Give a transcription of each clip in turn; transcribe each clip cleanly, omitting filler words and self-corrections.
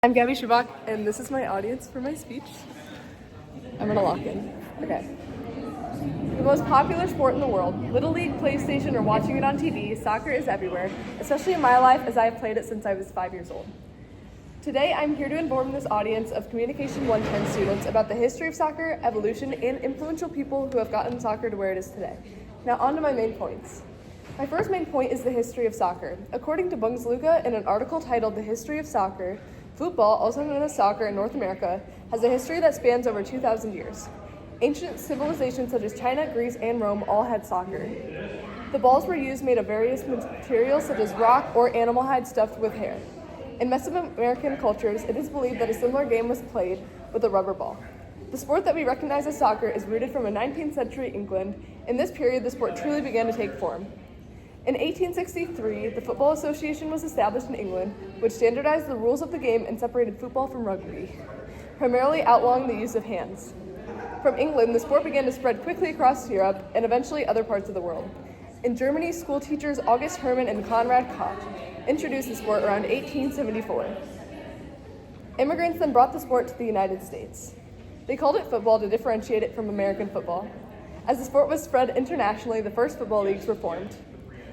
I'm Gabby Schubach, and this is my audience for my speech. I'm gonna lock in. Okay. The most popular sport in the world, Little League, PlayStation, or watching it on TV, soccer is everywhere, especially in my life as I have played it since I was 5 years old. Today, I'm here to inform this audience of Communication 110 students about the history of soccer, evolution, and influential people who have gotten soccer to where it is today. Now, on to my main points. My first main point is the history of soccer. According to Bundesliga, in an article titled The History of Soccer, football, also known as soccer in North America, has a history that spans over 2,000 years. Ancient civilizations such as China, Greece, and Rome all had soccer. The balls were used made of various materials such as rock or animal hide stuffed with hair. In Mesoamerican cultures, it is believed that a similar game was played with a rubber ball. The sport that we recognize as soccer is rooted from a 19th century England. In this period, the sport truly began to take form. In 1863, the Football Association was established in England, which standardized the rules of the game and separated football from rugby, primarily outlawing the use of hands. From England, the sport began to spread quickly across Europe and eventually other parts of the world. In Germany, school teachers August Hermann and Konrad Koch introduced the sport around 1874. Immigrants then brought the sport to the United States. They called it football to differentiate it from American football. As the sport was spread internationally, the first football leagues were formed.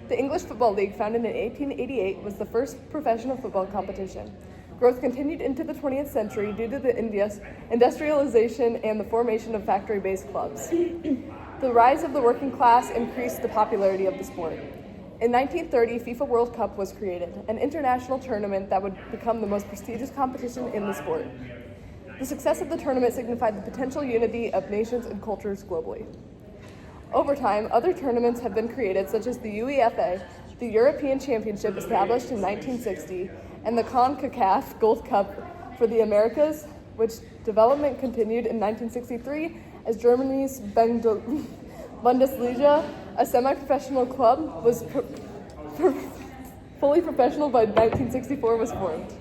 The English Football League, founded in 1888, was the first professional football competition. Growth continued into the 20th century due to the industrialization and the formation of factory-based clubs. The rise of the working class increased the popularity of the sport. In 1930, FIFA World Cup was created, an international tournament that would become the most prestigious competition in the sport. The success of the tournament signified the potential unity of nations and cultures globally. Over time, other tournaments have been created, such as the UEFA, the European Championship established in 1960, and the CONCACAF Gold Cup for the Americas, which development continued in 1963 as Germany's Bundesliga, a semi-professional club, was fully professional by 1964 was formed.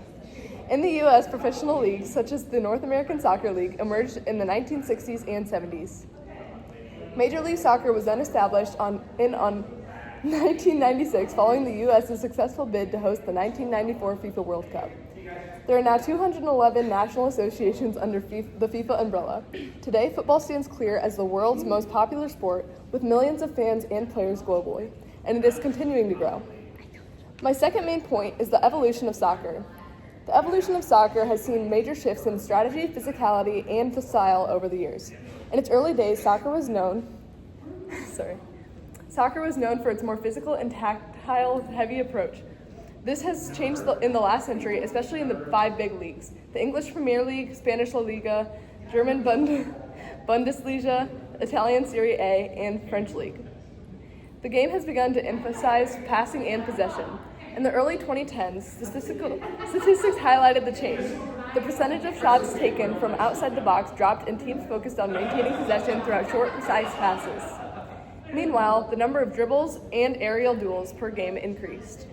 In the U.S., professional leagues, such as the North American Soccer League, emerged in the 1960s and 70s. Major League Soccer was then established in 1996 following the U.S.'s successful bid to host the 1994 FIFA World Cup. There are now 211 national associations under the FIFA umbrella. Today, football stands clear as the world's most popular sport with millions of fans and players globally, and it is continuing to grow. My second main point is the evolution of soccer. The evolution of soccer has seen major shifts in strategy, physicality, and style over the years. In its early days, soccer was known for its more physical and tactile, heavy approach. This has changed in the last century, especially in the 5 big leagues: the English Premier League, Spanish La Liga, German Bundesliga, Italian Serie A, and French League. The game has begun to emphasize passing and possession. In the early 2010s, statistics highlighted the change. The percentage of shots taken from outside the box dropped and teams focused on maintaining possession throughout short, precise passes. Meanwhile, the number of dribbles and aerial duels per game increased.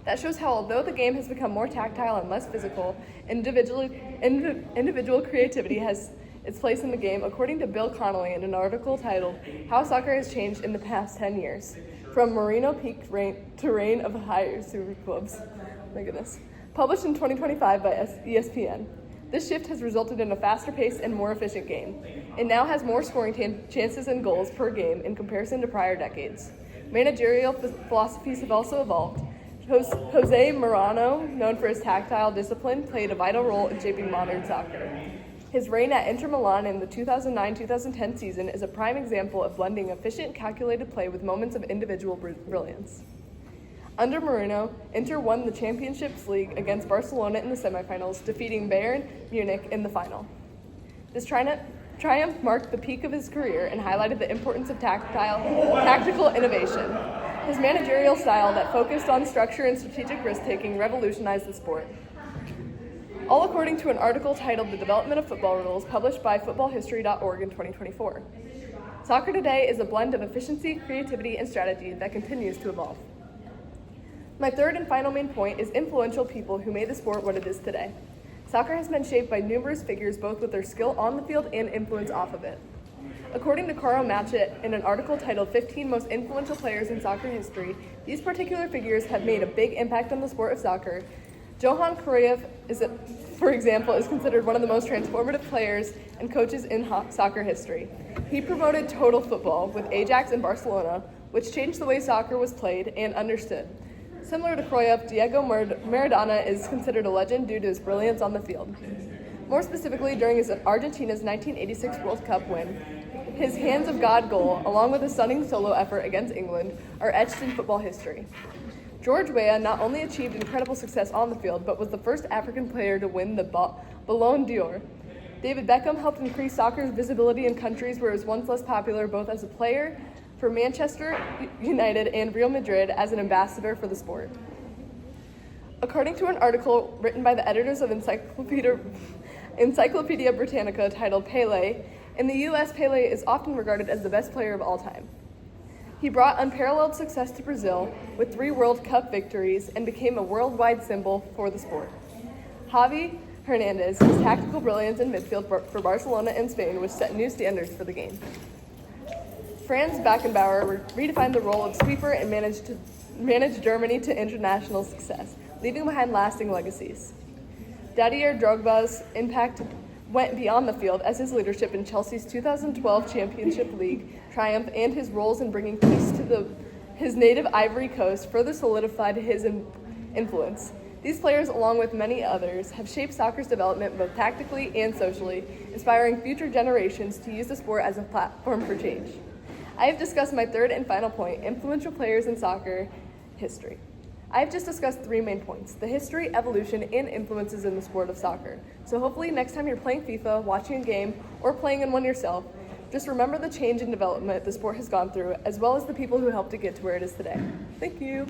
That shows how, although the game has become more tactile and less physical, individual creativity has its place in the game, according to Bill Connolly in an article titled How Soccer Has Changed in the Past 10 Years, From Merino Peak to Reign of Higher Super Clubs. My goodness. Published in 2025 by ESPN. This shift has resulted in a faster paced and more efficient game. It now has more scoring chances and goals per game in comparison to prior decades. Managerial philosophies have also evolved. Jose Mourinho, known for his tactile discipline, played a vital role in shaping modern soccer. His reign at Inter Milan in the 2009-2010 season is a prime example of blending efficient, calculated play with moments of individual brilliance. Under Mourinho, Inter won the Champions League against Barcelona in the semifinals, defeating Bayern Munich in the final. This triumph marked the peak of his career and highlighted the importance of tactical innovation. His managerial style that focused on structure and strategic risk-taking revolutionized the sport. All according to an article titled The Development of Football Rules, published by footballhistory.org in 2024. Soccer today is a blend of efficiency, creativity, and strategy that continues to evolve. My third and final main point is influential people who made the sport what it is today. Soccer has been shaped by numerous figures, both with their skill on the field and influence off of it. According to Karl Matchett, in an article titled 15 Most Influential Players in Soccer History, these particular figures have made a big impact on the sport of soccer. Johan Cruyff is for example, is considered one of the most transformative players and coaches in soccer history. He promoted total football with Ajax and Barcelona, which changed the way soccer was played and understood. Similar to Cruyff, Diego Maradona is considered a legend due to his brilliance on the field. More specifically, during Argentina's 1986 World Cup win, his Hands of God goal, along with a stunning solo effort against England, are etched in football history. George Weah not only achieved incredible success on the field, but was the first African player to win the Ballon d'Or. David Beckham helped increase soccer's visibility in countries where it was once less popular, both as a player for Manchester United and Real Madrid as an ambassador for the sport. According to an article written by the editors of Encyclopedia Britannica titled Pelé, in the U.S., Pelé is often regarded as the best player of all time. He brought unparalleled success to Brazil with 3 World Cup victories and became a worldwide symbol for the sport. Javi Hernandez, his tactical brilliance in midfield for Barcelona and Spain, which set new standards for the game. Franz Beckenbauer redefined the role of sweeper and managed Germany to international success, leaving behind lasting legacies. Didier Drogba's impact went beyond the field, as his leadership in Chelsea's 2012 Championship League triumph and his roles in bringing peace to his native Ivory Coast further solidified his influence. These players, along with many others, have shaped soccer's development both tactically and socially, inspiring future generations to use the sport as a platform for change. I have discussed my third and final point, influential players in soccer history. I have just discussed 3 main points: the history, evolution, and influences in the sport of soccer. So hopefully next time you're playing FIFA, watching a game, or playing in one yourself, just remember the change and development the sport has gone through, as well as the people who helped it get to where it is today. Thank you.